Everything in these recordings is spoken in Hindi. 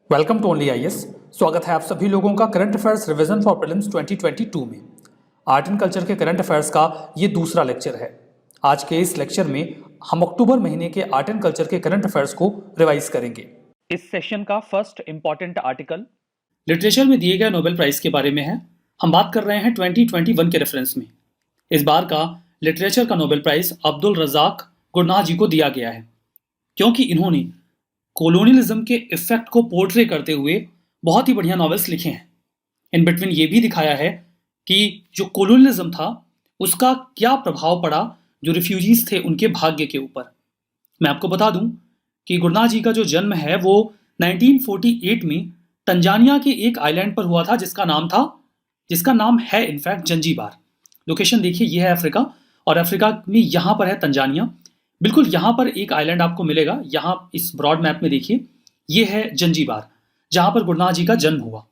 Welcome to only IAS. स्वागत है आप सभी लोगों का current affairs revision for prelims 2022 में। आर्ट एंड कल्चर के करंट अफेयर्स का ये दूसरा लेक्चर है। आज के इस लेक्चर में हम अक्टूबर महीने के आर्ट एंड कल्चर के करंट अफेयर्स को रिवाइज करेंगे। इस सेशन का फर्स्ट इंपॉर्टेंट आर्टिकल लिटरेचर में दिए गए नोबेल प्राइज के बारे में है। हम बात कर रहे हैं 2021 के रेफरेंस में। इस बार का लिटरेचर का Nobel prize Abdul Razzaq Gurnah जी को दिया गया है, क्योंकि इन्होंने कोलोनियलिज्म के इफेक्ट को पोर्ट्रे करते हुए बहुत ही बढ़िया नॉवेल्स लिखे हैं। इन बिटवीन ये भी दिखाया है कि जो कोलोनियलिज्म था उसका क्या प्रभाव पड़ा जो रिफ्यूजीज थे उनके भाग्य के ऊपर। मैं आपको बता दूं कि गुरनाह जी का जो जन्म है वो 1948 में तंजानिया के एक आइलैंड पर हुआ था जिसका नाम है इनफैक्ट जंजीबार। लोकेशन देखिए, ये है अफ्रीका, और अफ्रीका में यहाँ पर है तंजानिया। बिल्कुल यहाँ पर एक आइलैंड आपको मिलेगा, यहाँ इस ब्रॉड मैप में देखिए, ये है जंजीबार, जहां पर गुरनाह जी का जन्म हुआ।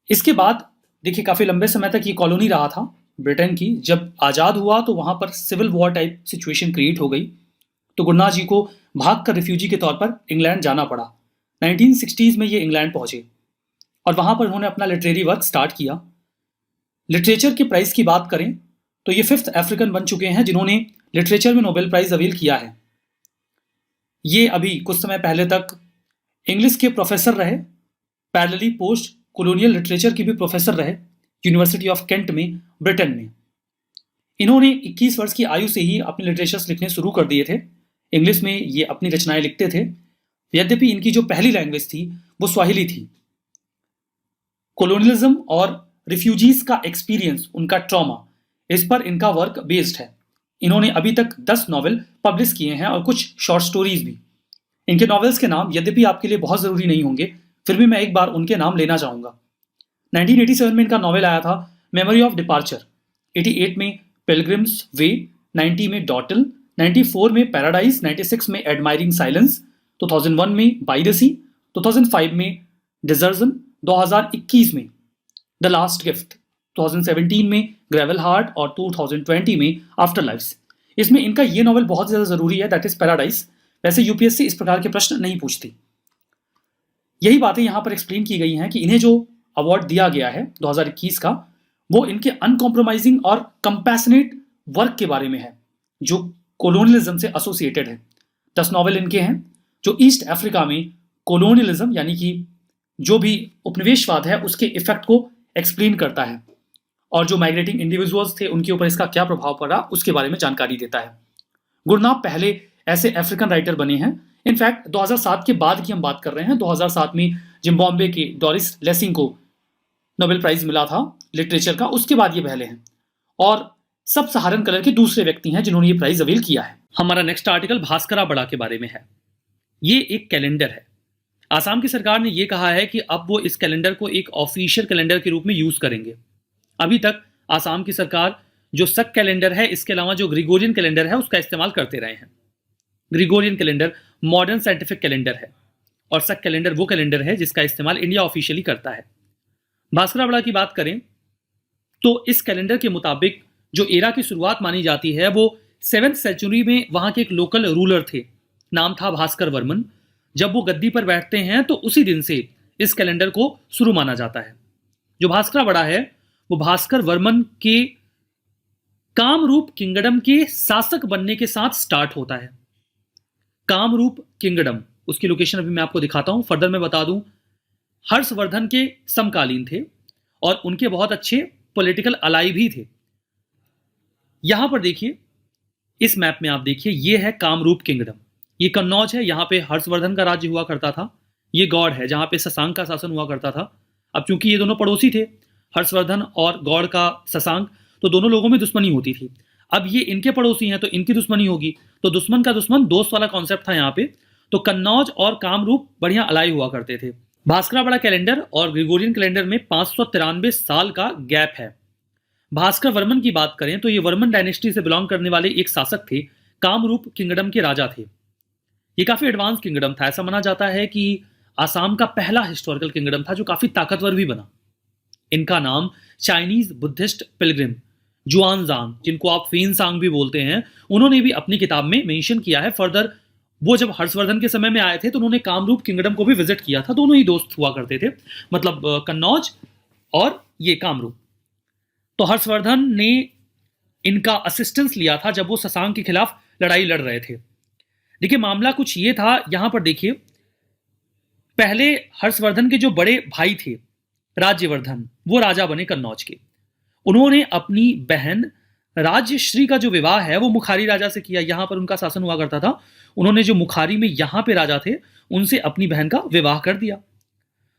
इसके बाद देखिए काफी लंबे समय तक ये कॉलोनी रहा था ब्रिटेन की। जब आजाद हुआ तो वहां पर civil war type situation create हो गई, तो गुरनाह जी को भागकर रिफ्यूजी के तौर पर इंग्लैंड जाना पड़ा। 1960s में ये इंग्लैंड पहुंचे और वहां पर उन्होंने अपना लिटरेरी वर्क स्टार्ट किया। लिटरेचर के प्राइज की बात करें तो ये 5th अफ्रीकन बन चुके हैं जिन्होंने लिटरेचर में नोबेल प्राइज अवील किया है। ये अभी कुछ समय पहले तक इंग्लिश के प्रोफेसर रहे, पैरेलली पोस्ट कॉलोनियल लिटरेचर के भी प्रोफेसर रहे यूनिवर्सिटी ऑफ केंट में, ब्रिटेन में। इन्होंने 21 वर्ष की आयु से ही अपने लिटरेचर्स लिखने शुरू कर दिए थे। इंग्लिश में ये अपनी रचनाएं लिखते थे, यद्यपि इनकी जो पहली लैंग्वेज थी वो स्वाहिली थी। कोलोनियलिज्म और रिफ्यूजीज का एक्सपीरियंस, उनका ट्रॉमा, इस पर इनका वर्क बेस्ड है। इन्होंने अभी तक 10 नॉवेल पब्लिश किए हैं और कुछ शॉर्ट स्टोरीज भी। इनके नॉवेल्स के नाम यद्यपि आपके लिए बहुत ज़रूरी नहीं होंगे, फिर भी मैं एक बार उनके नाम लेना चाहूँगा। 1987 में इनका नॉवेल आया था मेमोरी ऑफ डिपार्चर, 88 में पिलग्रिम्स वे, 90 में डॉटल, 94 में पैराडाइज, 96 में एडमायरिंग साइलेंस, 2001 में बाई द सी, 2005 में डिजर्जन, 2021 में द लास्ट गिफ्ट, 2017 में ग्रेवल हार्ट और 2020 में आफ्टर लाइफ्स। इसमें इनका ये नॉवेल बहुत ज़्यादा ज़रूरी है, दैट इज पैराडाइज। वैसे यूपीएससी इस प्रकार के प्रश्न नहीं पूछती। यही बातें यहाँ पर एक्सप्लेन की गई हैं कि इन्हें जो अवार्ड दिया गया है 2021 का, वो इनके अनकॉम्प्रोमाइजिंग और कंपैशनेट वर्क के बारे में है जो कोलोनियलिज्म से एसोसिएटेड है। 10 नॉवेल इनके हैं जो ईस्ट अफ्रीका में कोलोनियलिज्म यानी कि जो भी उपनिवेशवाद है उसके इफेक्ट को एक्सप्लेन करता है, और जो माइग्रेटिंग इंडिविजुअल्स थे उनके ऊपर इसका क्या प्रभाव पड़ा उसके बारे में जानकारी देता है। गुरनाह पहले ऐसे अफ्रीकन राइटर बने हैं। इनफैक्ट 2007 के बाद की हम बात कर रहे हैं। 2007 में जिम्बाब्वे के डोरिस लेसिंग को नोबेल प्राइज मिला था लिटरेचर का, उसके बाद ये पहले हैं और सब सहारन कलर के दूसरे व्यक्ति हैं जिन्होंने ये प्राइज अवील किया है। हमारा नेक्स्ट आर्टिकल भास्करा बड़ा के बारे में है। ये एक कैलेंडर है। आसाम की सरकार ने यह कहा है कि अब वो इस कैलेंडर को एक ऑफिशियल कैलेंडर के रूप में यूज करेंगे। अभी तक आसाम की सरकार जो सक कैलेंडर है, इसके अलावा जो ग्रिगोरियन कैलेंडर है उसका इस्तेमाल करते रहे हैं। Gregorian calendar modern scientific calendar है और सक कैलेंडर वो कैलेंडर है जिसका इस्तेमाल इंडिया ऑफिशियली करता है। भास्करा बड़ा की बात करें तो इस कैलेंडर के मुताबिक जो एरा की शुरुआत मानी जाती है वो 7th सेंचुरी में वहां के एक लोकल रूलर थे, नाम था भास्कर वर्मन। जब वो गद्दी पर बैठते हैं तो उसी दिन से इस कैलेंडर को शुरू माना जाता है। जो भास्करा बड़ा है वो भास्कर वर्मन के कामरूप किंगडम के शासक बनने के साथ स्टार्ट होता है। कामरूप किंगडम, उसकी लोकेशन अभी मैं आपको दिखाता हूं। फर्दर मैं बता दूं, हर्षवर्धन के समकालीन थे और उनके बहुत अच्छे पॉलिटिकल अलाई भी थे। यहां पर देखिए, इस मैप में आप देखिए, ये है कामरूप किंगडम। ये कन्नौज है, यहां पे हर्षवर्धन का राज्य हुआ करता था। ये गौड़ है जहां पे शशांक का शासन हुआ करता था। अब चूंकि ये दोनों पड़ोसी थे, हर्षवर्धन और गौड़ का शशांक, तो दोनों लोगों में दुश्मनी होती थी। अब ये इनके पड़ोसी हैं तो इनकी दुश्मनी होगी, तो दुश्मन का दुश्मन दोस्त वाला कॉन्सेप्ट था यहाँ पे। तो कन्नौज और कामरूप बढ़िया अलाई हुआ करते थे। भास्करा बड़ा कैलेंडर और ग्रिगोरियन कैलेंडर में 593 साल का गैप है। भास्कर वर्मन की बात करें तो ये वर्मन डायनेस्टी से बिलोंग करने वाले एक शासक थे, कामरूप किंगडम के राजा थे। ये काफी एडवांस किंगडम था। ऐसा माना जाता है कि आसाम का पहला हिस्टोरिकल किंगडम था जो काफी ताकतवर भी बना। इनका नाम चाइनीज बुद्धिस्ट पिलग्रिम जुआनजांग, जिनको आप फेनसांग भी बोलते हैं, उन्होंने भी अपनी किताब में मेंशन किया है। फर्दर वो जब हर्षवर्धन के समय में आए थे तो उन्होंने कामरूप किंगडम को भी विजिट किया था। दोनों ही दोस्त हुआ करते थे, मतलब कन्नौज और ये कामरूप। तो हर्षवर्धन ने इनका असिस्टेंस लिया था जब वो शशांक के खिलाफ लड़ाई लड़ रहे थे। देखिए मामला कुछ ये था, यहां पर देखिए, पहले हर्षवर्धन के जो बड़े भाई थे राज्यवर्धन, वो राजा बने कन्नौज के। उन्होंने अपनी बहन राज्यश्री का जो विवाह है वो मुखारी राजा से किया। यहां पर उनका शासन हुआ करता था। उन्होंने जो मुखारी में यहां पे राजा थे उनसे अपनी बहन का विवाह कर दिया।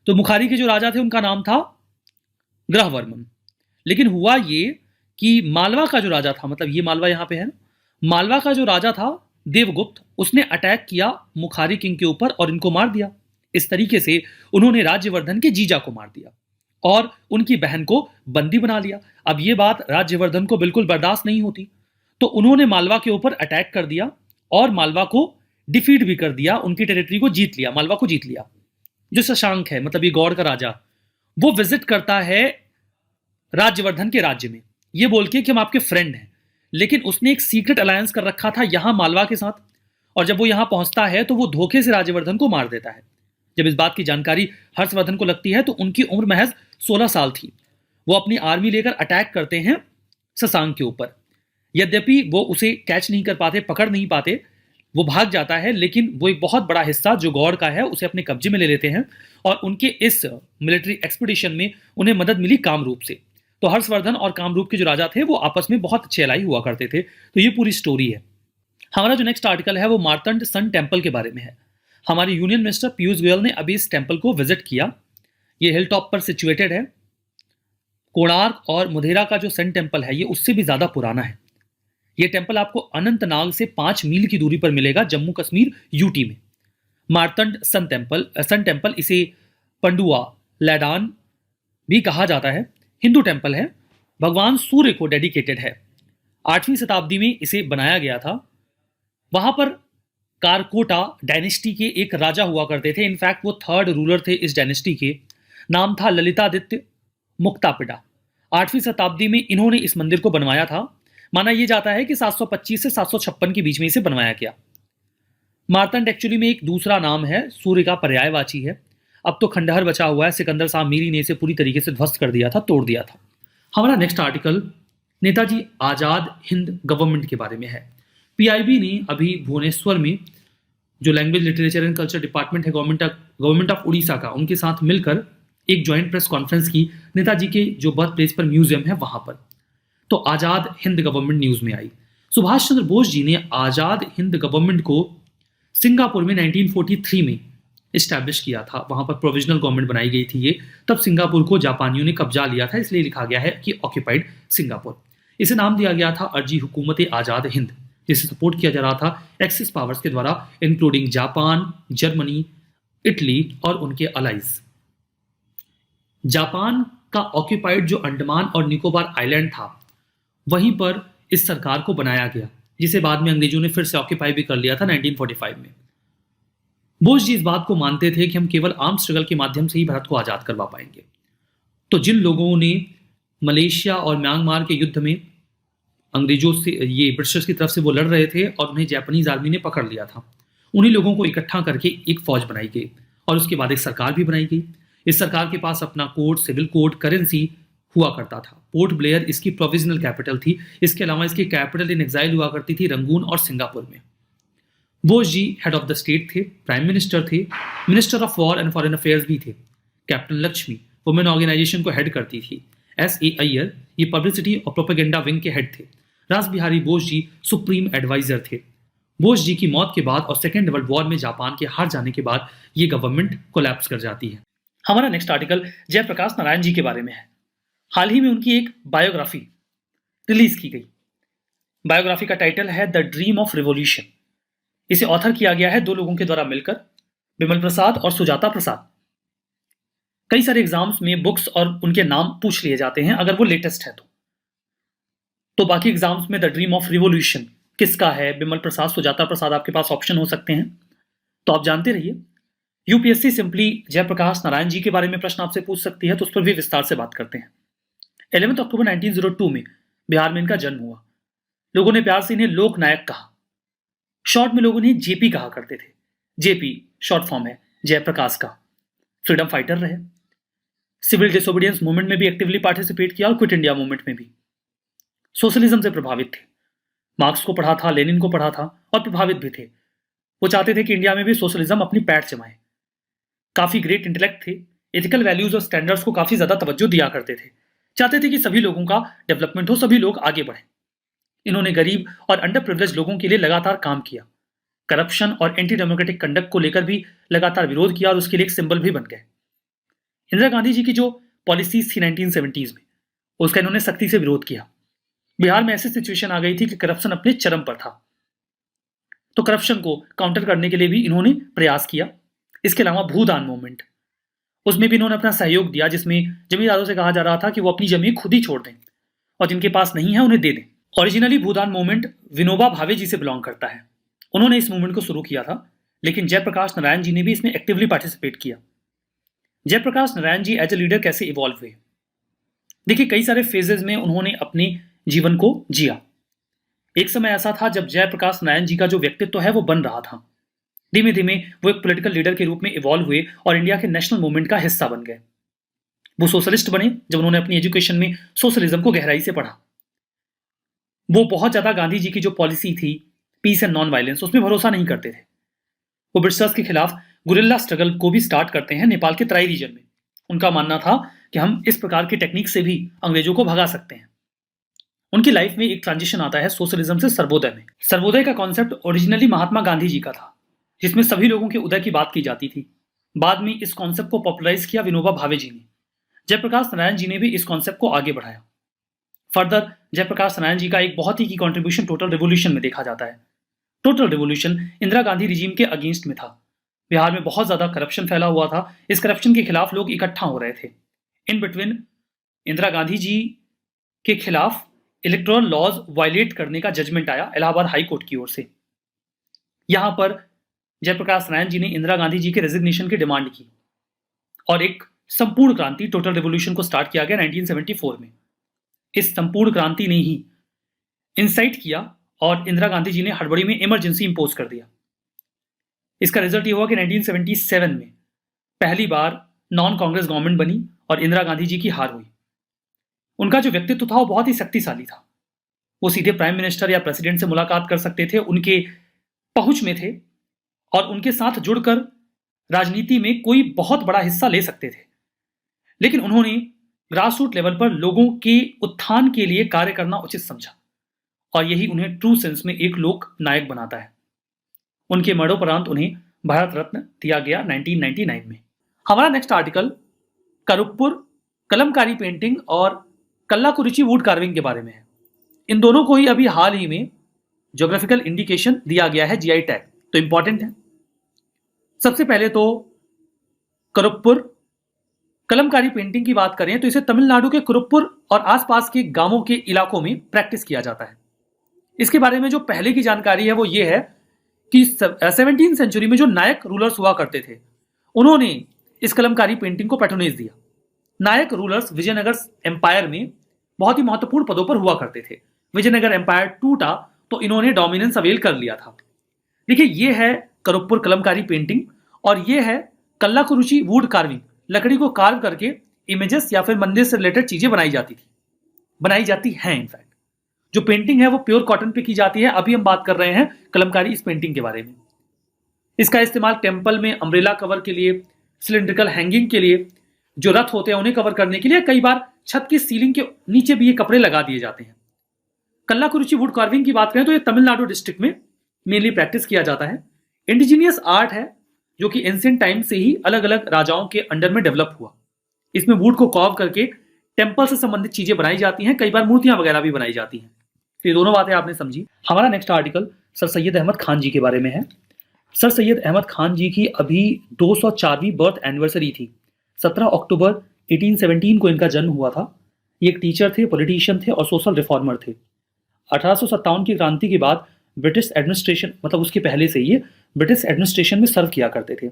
तो मुखारी के जो राजा थे उनका नाम था ग्रहवर्मन। लेकिन हुआ ये कि मालवा का जो राजा था, मतलब ये मालवा यहां पे है, मालवा का जो राजा था देवगुप्त, उसने अटैक किया मुखारी किंग के ऊपर और इनको मार दिया। इस तरीके से उन्होंने राज्यवर्धन के जीजा को मार दिया और उनकी बहन को बंदी बना लिया। अब ये बात राज्यवर्धन को बिल्कुल बर्दाश्त नहीं होती, तो उन्होंने मालवा के ऊपर अटैक कर दिया और मालवा को डिफीट भी कर दिया, उनकी टेरिटरी को जीत लिया, मालवा को जीत लिया। जो शशांक है, मतलब ये गौड़ का राजा, वो विजिट करता है राज्यवर्धन के राज्य में, ये बोल के कि हम आपके फ्रेंड हैं। लेकिन उसने एक सीक्रेट अलायंस कर रखा था यहां मालवा के साथ, और जब वो यहां पहुंचता है तो वो धोखे से राज्यवर्धन को मार देता है। जब इस बात की जानकारी हर्षवर्धन को लगती है तो उनकी उम्र महज 16 साल थी। वो अपनी आर्मी लेकर अटैक करते हैं शशांक के ऊपर। यद्यपि वो उसे कैच नहीं कर पाते, पकड़ नहीं पाते, वो भाग जाता है, लेकिन वो एक बहुत बड़ा हिस्सा जो गौड़ का है उसे अपने कब्जे में ले लेते हैं और उनके इस मिलिट्री एक्सपीडिशन में उन्हें मदद मिली कामरूप से। तो हर्षवर्धन और कामरूप के जो राजा थे वो आपस में बहुत अच्छे अलाई हुआ करते थे। तो ये पूरी स्टोरी है। हमारा जो नेक्स्ट आर्टिकल है वो मार्तंड सन टेम्पल के बारे में है। हमारे यूनियन मिनिस्टर पीयूष गोयल ने अभी इस टेम्पल को विजिट किया। ये हिल टॉप पर सिचुएटेड है। कोणार्क और मुधेरा का जो सन टेम्पल है ये उससे भी ज्यादा पुराना है। ये टेम्पल आपको अनंतनाग से 5 मील की दूरी पर मिलेगा, जम्मू कश्मीर यूटी में। मार्तंड सन टेम्पल इसे पंडुआ लैडान भी कहा जाता है। हिंदू टेम्पल है, भगवान सूर्य को डेडिकेटेड है। 8वीं शताब्दी में इसे बनाया गया था। वहां पर कारकोटा डायनेस्टी के एक राजा हुआ करते थे। इनफैक्ट वो 3rd रूलर थे इस डायनेस्टी के। नाम था ललितादित्य मुक्तापिडा। 8वीं शताब्दी में इन्होंने इस मंदिर को बनवाया था। माना यह जाता है कि 725 से 756 के बीच में इसे बनवाया गया। मार्तंड एक्चुअली में एक दूसरा नाम है, सूर्य का पर्यायवाची है। अब तो खंडहर बचा हुआ है। सिकंदर शाह मीरी ने इसे पूरी तरीके से ध्वस्त कर दिया था, तोड़ दिया था। हमारा next article Netaji Azad Hind government के बारे में है। पीआईबी ने अभी भुवनेश्वर में जो language literature and culture department है गवर्नमेंट ऑफ उड़ीसा का, उनके साथ मिलकर एक ज्वाइंट प्रेस कॉन्फ्रेंस की नेताजी के जो बर्थ प्लेस पर म्यूजियम है वहां पर। तो आजाद हिंद गवर्नमेंट न्यूज में आई। सुभाष चंद्र बोस जी ने आजाद हिंद गवर्नमेंट को सिंगापुर में 1943 में इस्टेब्लिश किया था। वहां पर प्रोविजनल गवर्नमेंट बनाई गई थी ये। तब सिंगापुर को जापानियों ने कब्जा लिया था, इसलिए लिखा गया है कि ऑक्यूपाइड सिंगापुर। इसे नाम दिया गया था अर्जी हुकूमत आजाद हिंद, जिसे सपोर्ट किया जा रहा था एक्सिस पावर्स के द्वारा, इंक्लूडिंग जापान, जर्मनी, इटली और उनके अलाइज। जापान का ऑक्यूपाइड जो अंडमान और निकोबार आइलैंड था, वहीं पर इस सरकार को बनाया गया, जिसे बाद में अंग्रेजों ने फिर से ऑक्यूपाई भी कर लिया था 1945 में। बोस जी इस बात को मानते थे कि हम केवल आर्म स्ट्रगल के माध्यम से ही भारत को आजाद करवा पाएंगे। तो जिन लोगों ने मलेशिया और म्यांमार के युद्ध में अंग्रेजों से, ये ब्रिटिशर्स की तरफ से वो लड़ रहे थे और उन्हें जापानीज आर्मी ने पकड़ लिया था, उन्हीं लोगों को इकट्ठा करके एक फौज बनाई गई और उसके बाद एक सरकार भी बनाई गई। इस सरकार के पास अपना कोड, सिविल कोड, करेंसी हुआ करता था। पोर्ट ब्लेयर इसकी प्रोविजनल कैपिटल थी। इसके अलावा इसकी कैपिटल इन एग्जाइल हुआ करती थी रंगून और सिंगापुर में। Bose ji head of the state थे, प्राइम मिनिस्टर थे, minister of war and foreign affairs भी थे। कैप्टन लक्ष्मी वुमेन ऑर्गेनाइजेशन को हेड करती थी। S.A. अय्यर ये पब्लिसिटी और प्रोपेगेंडा विंग के हेड थे। रास बिहारी बोस जी सुप्रीम एडवाइजर थे। बोस जी की मौत के बाद और सेकेंड वर्ल्ड वॉर में जापान के हार जाने के बाद ये गवर्नमेंट कोलैप्स कर जाती है। हमारा नेक्स्ट आर्टिकल जयप्रकाश नारायण जी के बारे में है। हाल ही में उनकी एक बायोग्राफी रिलीज की गई। बायोग्राफी का टाइटल है द ड्रीम ऑफ रिवॉल्यूशन। इसे ऑथर किया गया है 2 लोगों के द्वारा मिलकर, बिमल प्रसाद और सुजाता प्रसाद। कई सारे एग्जाम्स में बुक्स और उनके नाम पूछ लिए जाते हैं अगर वो लेटेस्ट है तो बाकी एग्जाम्स में द ड्रीम ऑफ रिवॉल्यूशन किसका है, बिमल प्रसाद, सुजाता प्रसाद, आपके पास ऑप्शन हो सकते हैं, तो आप जानते रहिए। यूपीएससी सिंपली जयप्रकाश नारायण जी के बारे में प्रश्न आपसे पूछ सकती है, तो उस पर भी विस्तार से बात करते हैं। 11 अक्टूबर 1902 में बिहार में इनका जन्म हुआ। लोगों ने प्यार से इन्हें लोक नायक कहा। शॉर्ट में लोग उन्हें जेपी कहा करते थे। जेपी शॉर्ट फॉर्म है जयप्रकाश का। फ्रीडम फाइटर रहे, सिविल डिसोबीडियंस मूवमेंट में भी एक्टिवली पार्टिसिपेट किया और क्विट इंडिया मूवमेंट में भी। सोशलिज्म से प्रभावित थे, मार्क्स को पढ़ा था, लेनिन को पढ़ा था और प्रभावित भी थे। वो चाहते थे कि इंडिया में भी सोशलिज्म अपनी पैठ जमाए। काफी ग्रेट इंटेलेक्ट थे, एथिकल वैल्यूज और स्टैंडर्ड्स को काफी ज्यादा तवज्जो दिया करते थे। चाहते थे कि सभी लोगों का डेवलपमेंट हो, सभी लोग आगे बढ़े। इन्होंने गरीब और अंडर प्रिविलेज लोगों के लिए लगातार काम किया। करप्शन और एंटी डेमोक्रेटिक कंडक्ट को लेकर भी लगातार विरोध किया और उसके लिए एक सिंबल भी बन गए। इंदिरा गांधी जी की जो पॉलिसीज थी 1970s में, उसका इन्होंने सख्ती से विरोध किया। बिहार में ऐसी सिचुएशन आ गई थी कि करप्शन अपने चरम पर था, तो करप्शन को काउंटर करने के लिए भी इन्होंने प्रयास किया। इसके अलावा भूदान मूवमेंट, उसमें भी इन्होंने अपना सहयोग दिया, जिसमें जमींदारों से कहा जा रहा था कि वो अपनी जमीन खुद ही छोड़ दें और जिनके पास नहीं है उन्हें दे दें। ओरिजिनली भूदान मूवमेंट विनोबा भावे जी से बिलोंग करता है। उन्होंने इस मूवमेंट को शुरू किया था, लेकिन जयप्रकाश नारायण जी ने भी इसमें एक्टिवली पार्टिसिपेट किया। Jayaprakash Narayan ji as a leader कैसे इवॉल्व हुए? देखिए, कई सारे फेजेस में उन्होंने अपने जीवन को जिया। एक समय ऐसा था जब जयप्रकाश नारायण जी का जो व्यक्तित्व है वो बन रहा था। धीमे धीमे वो एक पॉलिटिकल लीडर के रूप में इवॉल्व हुए और इंडिया के नेशनल मूवमेंट का हिस्सा बन गए। वो सोशलिस्ट बने जब उन्होंने अपनी एजुकेशन में सोशलिज्म को गहराई से पढ़ा। वो बहुत ज्यादा गांधी जी की जो पॉलिसी थी पीस एंड नॉन वायलेंस, उसमें भरोसा नहीं करते थे। वो ब्रिटिशर्स के खिलाफ गुरिल्ला स्ट्रगल को भी स्टार्ट करते हैं नेपाल के तराई रीजन में। उनका मानना था कि हम इस प्रकार की टेक्निक से भी अंग्रेजों को भगा सकते हैं। उनकी लाइफ में एक ट्रांजिशन आता है सोशलिज्म से सर्वोदय में। सर्वोदय का कॉन्सेप्ट ओरिजिनली महात्मा गांधी जी का था, जिसमें सभी लोगों के उदय की बात की जाती थी। बाद में इस कॉन्सेप्ट को पॉपुलराइज किया विनोबा भावे जी ने। जयप्रकाश नारायण जी ने भी इस कॉन्सेप्ट को आगे बढ़ाया। फर्दर जयप्रकाश नारायण जी का एक बहुत ही की कॉन्ट्रीब्यूशन टोटल रिवोल्यूशन में देखा जाता है। Total revolution Indira Gandhi regime के अगेंस्ट में था। बिहार में बहुत ज्यादा करप्शन फैला हुआ था। इस करप्शन के खिलाफ लोग इकट्ठा हो रहे थे। इन बिटवीन इंदिरा गांधी जी के खिलाफ इलेक्टोरल लॉज वायलेट करने का जजमेंट आया इलाहाबाद हाई कोर्ट की ओर से। यहां पर जयप्रकाश नारायण जी ने इंदिरा गांधी जी के रेजिग्नेशन की डिमांड की और एक संपूर्ण क्रांति टोटल रिवोल्यूशन को स्टार्ट किया गया 1974 में। इस संपूर्ण क्रांति ने ही इंसाइट किया और इंदिरा गांधी जी ने हड़बड़ी में इमरजेंसी इंपोज कर दिया। इसका रिजल्ट ये हुआ कि 1977 में पहली बार नॉन कांग्रेस गवर्नमेंट बनी और इंदिरा गांधी जी की हार हुई। उनका जो व्यक्तित्व था वो बहुत ही शक्तिशाली था। वो सीधे प्राइम मिनिस्टर या प्रेसिडेंट से मुलाकात कर सकते थे, उनके पहुंच में थे और उनके साथ जुड़कर राजनीति में कोई बहुत बड़ा हिस्सा ले सकते थे। लेकिन उन्होंने ग्रासरूट लेवल पर लोगों के उत्थान के लिए कार्य करना उचित समझा और यही उन्हें ट्रू सेंस में एक लोक नायक बनाता है। उनके मरणोपरांत उन्हें भारत रत्न दिया गया 1999 में। हमारा नेक्स्ट आर्टिकल करुप्पुर कलमकारी पेंटिंग और कल्लाकुरिची वुड कार्विंग के बारे में है। इन दोनों को ही अभी हाल ही में ज्योग्राफिकल इंडिकेशन दिया गया है, जीआई टैग, तो इंपॉर्टेंट है। सबसे पहले तो करुप्पुर कलमकारी पेंटिंग की बात करें तो इसे तमिलनाडु के कुरुप्पुर और आसपास के गांवों के इलाकों में प्रैक्टिस किया जाता है। इसके बारे में जो पहले की जानकारी है वो ये है कि 17वीं सेंचुरी में जो नायक रूलर्स हुआ करते थे उन्होंने इस कलमकारी पेंटिंग को पैट्रोनेज दिया। नायक रूलर्स विजयनगर एम्पायर में बहुत ही महत्वपूर्ण पदों पर हुआ करते थे। विजयनगर एम्पायर टूटा तो इन्होंने डोमिनेंस अवेल कर लिया था। देखिए, ये है करुप्पुर कलमकारी पेंटिंग और ये है कल्लाकुरिची वुड कार्विंग। लकड़ी को कार्व करके इमेजेस या फिर मंदिर से रिलेटेड चीजें बनाई जाती हैं। इनफैक्ट जो पेंटिंग है वो प्योर कॉटन पे की जाती है। अभी हम बात कर रहे हैं कलमकारी इस पेंटिंग के बारे में। इसका इस्तेमाल टेम्पल में अम्ब्रेला कवर के लिए, सिलिंड्रिकल हैंगिंग के लिए, जो रथ होते हैं उन्हें कवर करने के लिए, कई बार छत की सीलिंग के नीचे भी ये कपड़े लगा दिए जाते हैं। कल्लाकुरिची वुड कार्विंग की बात करें तो ये तमिलनाडु डिस्ट्रिक्ट में मेनली प्रैक्टिस किया जाता है। इंडिजीनियस आर्ट है जो कि एंशिएंट टाइम से ही अलग अलग राजाओं के अंडर में डेवलप हुआ। इसमें वुड को कार्व करके टेम्पल से संबंधित चीजें बनाई जाती हैं, कई बार मूर्तियां वगैरह भी बनाई जाती हैं। तो ये दोनों बातें आपने समझी। हमारा next article sir Syed Ahmed Khan ji के बारे में है। सर सैयद अहमद खान जी की अभी 204वीं बर्थ एनिवर्सरी थी। 17 अक्टूबर 1817 को इनका जन्म हुआ था। ये एक टीचर थे, पॉलिटिशियन थे और सोशल रिफॉर्मर थे। 1857 की क्रांति के बाद ब्रिटिश एडमिनिस्ट्रेशन, मतलब उसके पहले से ये ब्रिटिश एडमिनिस्ट्रेशन में सर्व किया करते थे।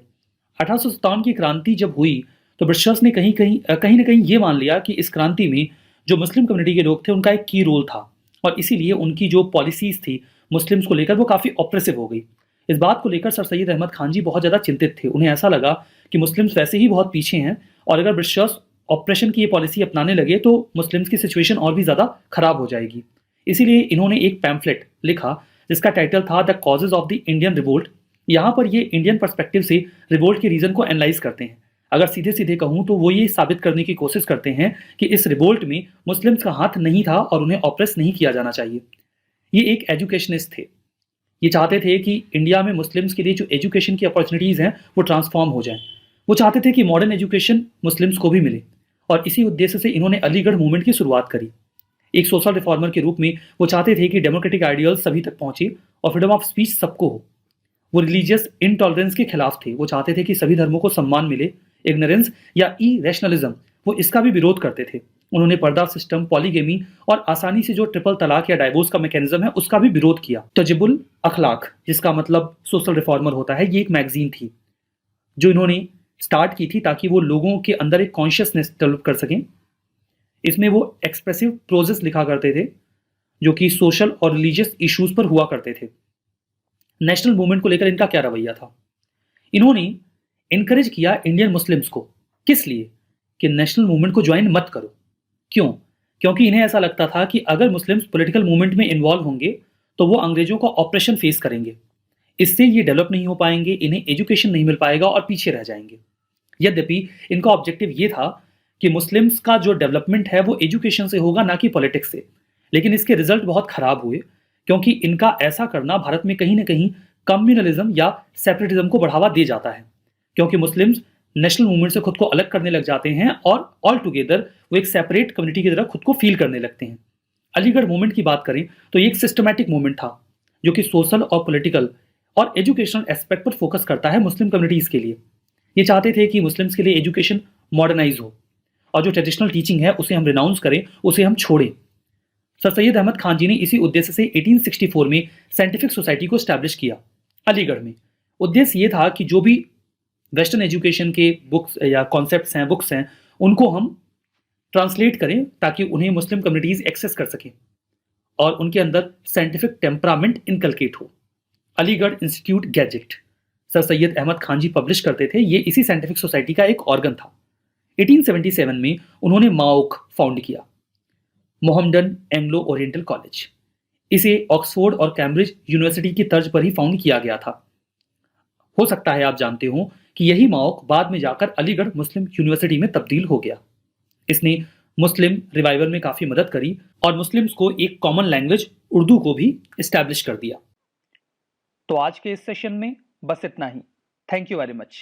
1857 की क्रांति जब हुई तो ब्रिटिशर्स ने कहीं ना कहीं ये मान लिया कि इस क्रांति में जो मुस्लिम कम्युनिटी के लोग थे उनका एक की रोल था और इसीलिए उनकी जो पॉलिसीज थी मुस्लिम्स को लेकर वो काफ़ी ऑप्रेसिव हो गई। इस बात को लेकर सर सैयद अहमद खान जी बहुत ज़्यादा चिंतित थे। उन्हें ऐसा लगा कि मुस्लिम्स वैसे ही बहुत पीछे हैं और अगर ब्रिटिशर्स ऑपरेशन की ये पॉलिसी अपनाने लगे तो मुस्लिम्स की सिचुएशन और भी ज़्यादा खराब हो जाएगी। इसीलिए इन्होंने एक पैम्फलेट लिखा जिसका टाइटल था the causes of the Indian revolt. यहाँ पर ये इंडियन पर्सपेक्टिव से रिवोल्ट के रीज़न को एनालाइज करते हैं। अगर सीधे सीधे कहूँ तो वो ये साबित करने की कोशिश करते हैं कि इस रिवोल्ट में मुस्लिम्स का हाथ नहीं था और उन्हें ऑप्रेस नहीं किया जाना चाहिए। ये एक एजुकेशनिस्ट थे। ये चाहते थे कि इंडिया में मुस्लिम्स के लिए जो एजुकेशन की अपॉर्चुनिटीज़ हैं वो ट्रांसफॉर्म हो जाएं। वो चाहते थे कि मॉडर्न एजुकेशन मुस्लिम्स को भी मिले और इसी उद्देश्य से इन्होंने अलीगढ़ मूवमेंट की शुरुआत करी। एक सोशल रिफॉर्मर के रूप में वो चाहते थे कि डेमोक्रेटिक आइडियल्स सभी तक पहुंचे और फ्रीडम ऑफ स्पीच सबको हो। वो रिलीजियस इनटॉलरेंस के खिलाफ थे। वो चाहते थे कि सभी धर्मों को सम्मान मिले। इग्नोरेंस या इरेशनलिज्म वो इसका भी विरोध करते थे। उन्होंने पर्दा सिस्टम, पॉलीगेमी और आसानी से जो ट्रिपल तलाक या डाइवोर्स का मैकेनिज्म है उसका भी विरोध किया। तजिबुल अखलाक, जिसका मतलब सोशल रिफॉर्मर होता है, ये एक मैगजीन थी जो इन्होंने स्टार्ट की थी ताकि वो लोगों के अंदर एक कॉन्शियसनेस डेवलप कर सकें। इसमें वो एक्सप्रेसिव प्रोजेस लिखा करते थे जो कि सोशल और रिलीजियस इश्यूज पर हुआ करते थे। नेशनल मूवमेंट को लेकर इनका क्या रवैया था? इन्होंने इनकरेज किया इंडियन मुस्लिम्स को। किस लिए? कि नेशनल मूवमेंट को ज्वाइन मत करो। क्यों? क्योंकि इन्हें ऐसा लगता था कि अगर मुस्लिम्स पॉलिटिकल मूवमेंट में इन्वॉल्व होंगे तो वो अंग्रेजों का ऑपरेशन फेस करेंगे। इससे ये डेवलप नहीं हो पाएंगे, इन्हें एजुकेशन नहीं मिल पाएगा और पीछे रह जाएंगे। यद्यपि इनका ऑब्जेक्टिव ये था कि मुस्लिम्स का जो डेवलपमेंट है वो एजुकेशन से होगा, ना कि पॉलिटिक्स से। लेकिन इसके रिजल्ट बहुत खराब हुए क्योंकि इनका ऐसा करना भारत में कहीं ना कहीं कम्युनलिज्म या सेपरेटिज्म को बढ़ावा दे जाता है, क्योंकि मुस्लिम्स नेशनल मूवमेंट से खुद को अलग करने लग जाते हैं और ऑल टुगेदर वो एक सेपरेट कम्युनिटी की तरह खुद को फील करने लगते हैं। अलीगढ़ मूवमेंट की बात करें तो ये एक सिस्टमैटिक मूवमेंट था जो कि सोशल और पॉलिटिकल और एजुकेशनल एस्पेक्ट पर फोकस करता है मुस्लिम कम्युनिटीज के लिए। ये चाहते थे कि मुस्लिम्स के लिए एजुकेशन मॉडर्नाइज हो और जो ट्रेडिशनल टीचिंग है उसे हम रिनाउंस करें, उसे हम छोड़ें। सर सैयद अहमद खान जी ने इसी उद्देश्य से 1864 में साइंटिफिक सोसाइटी को स्टैब्लिश किया अलीगढ़ में। उद्देश्य ये था कि जो भी वेस्टर्न एजुकेशन के बुक्स या कॉन्सेप्ट्स हैं, बुक्स हैं, उनको हम ट्रांसलेट करें ताकि उन्हें मुस्लिम कम्युनिटीज एक्सेस कर सकें और उनके अंदर साइंटिफिक टेम्परामेंट इनकलकेट हो। Aligarh institute gazette sir Syed Ahmed Khan ji publish करते थे। ये इसी साइंटिफिक सोसाइटी का एक ऑर्गन था। 1877 में उन्होंने माओक फाउंड किया, मोहम्मडन एंग्लो ओरिएंटल कॉलेज। इसे ऑक्सफोर्ड और कैम्ब्रिज यूनिवर्सिटी की तर्ज पर ही फाउंड किया गया था। हो सकता है आप जानते हो कि यही माओक बाद में जाकर अलीगढ़ मुस्लिम यूनिवर्सिटी में तब्दील हो गया। इसने मुस्लिम रिवाइवल में काफ़ी मदद करी और मुस्लिम्स को एक कॉमन लैंग्वेज उर्दू को भी इस्टेब्लिश कर दिया। तो आज के इस सेशन में बस इतना ही। Thank you very much.